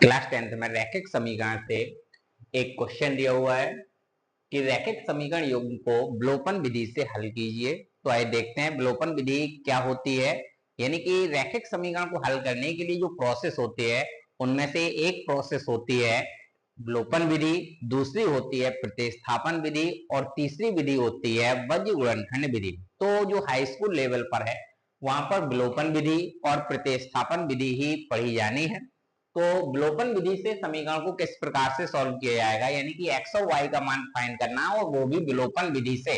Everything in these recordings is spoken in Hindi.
क्लास 10th में रैखिक समीकरण से एक क्वेश्चन दिया हुआ है कि रैखिक समीकरण युग्म को विलोपन विधि से हल कीजिए। तो आइए देखते हैं विलोपन विधि क्या होती है। यानी कि रैखिक समीकरण को हल करने के लिए जो प्रोसेस होती है उनमें से एक प्रोसेस होती है विलोपन विधि, दूसरी होती है प्रतिस्थापन विधि और तीसरी विधि होती है वज्र गुणनखंड विधि। तो जो हाई स्कूल लेवल पर है वहां पर विलोपन विधि और प्रतिस्थापन विधि ही पढ़ी जानी है। तो विलोपन विधि से समीकरण को किस प्रकार से सॉल्व किया जाएगा, यानी कि एक्स और वाई का मान फाइंड करना और वो भी विलोपन विधि से।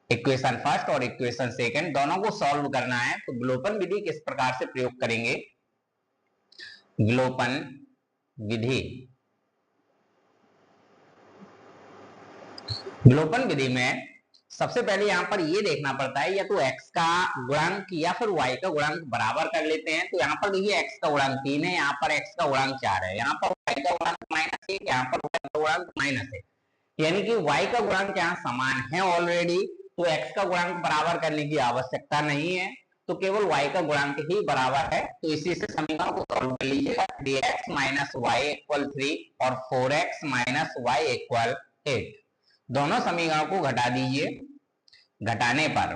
इक्वेशन फर्स्ट और इक्वेशन सेकंड दोनों को सॉल्व करना है। तो विलोपन विधि किस प्रकार से प्रयोग करेंगे? विलोपन विधि, विलोपन विधि में सबसे पहले यहाँ पर ये देखना पड़ता है या तो x का गुणांक या फिर y का गुणांक बराबर कर लेते हैं। तो यहाँ पर देखिए x का गुणांक 3 है, यहाँ पर x का गुणांक 4 है, यहाँ पर y का गुणांक -1, यहाँ पर y का गुणांक -1 है। यानी कि y का गुणांक यहाँ समान है ऑलरेडी, तो x का गुणांक बराबर करने की आवश्यकता नहीं है, तो केवल y का गुणांक ही बराबर है। तो इसी से समीकरण को सॉल्व कर लीजिएगा। 3x - y = 3 और 4x - y = 8। दोनों समीकरण को घटा दीजिए। घटाने पर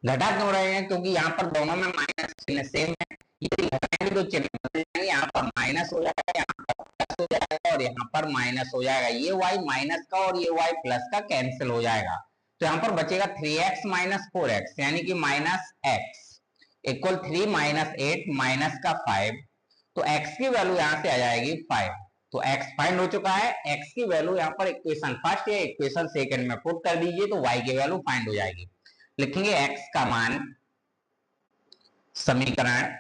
घटा क्यों रहे हैं? क्योंकि यहाँ पर दोनों में माइनस चिन्ह सेम है, यदि घटाएंगे तो चिन्ह बदल जाएंगे। यहाँ पर माइनस हो जाएगा, यहाँ पर प्लस हो जाएगा और यहाँ पर माइनस हो जाएगा। ये y माइनस का और ये y प्लस का कैंसिल हो जाएगा। तो यहाँ पर बचेगा 3x - 4x यानी कि -x = 3 - 8 माइनस का 5। तो x की वैल्यू यहाँ से आ जाएगी 5। तो x फाइंड हो चुका है। x की वैल्यू यहाँ पर इक्वेशन फर्स्ट या इक्वेशन सेकंड में पुट कर दीजिए तो y की वैल्यू फाइंड हो जाएगी। लिखेंगे x का मान समीकरण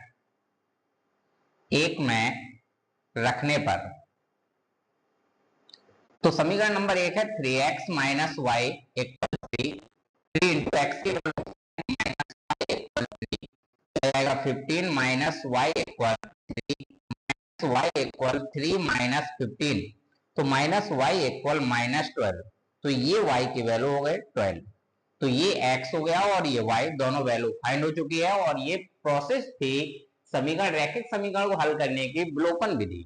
1 में रखने पर, तो समीकरण नंबर 1 है 3x - y = 3, 3 into x की वैल्यू जाएगा 15 - y = 3, y = 3 - 15, तो -y = -12। तो ये y की वैल्यू हो गई 12। तो ये x हो गया और ये y, दोनों वैल्यू फाइंड हो चुकी है। और ये प्रोसेस थी समीकरण, रैखिक समीकरण को हल करने की विलोपन विधि।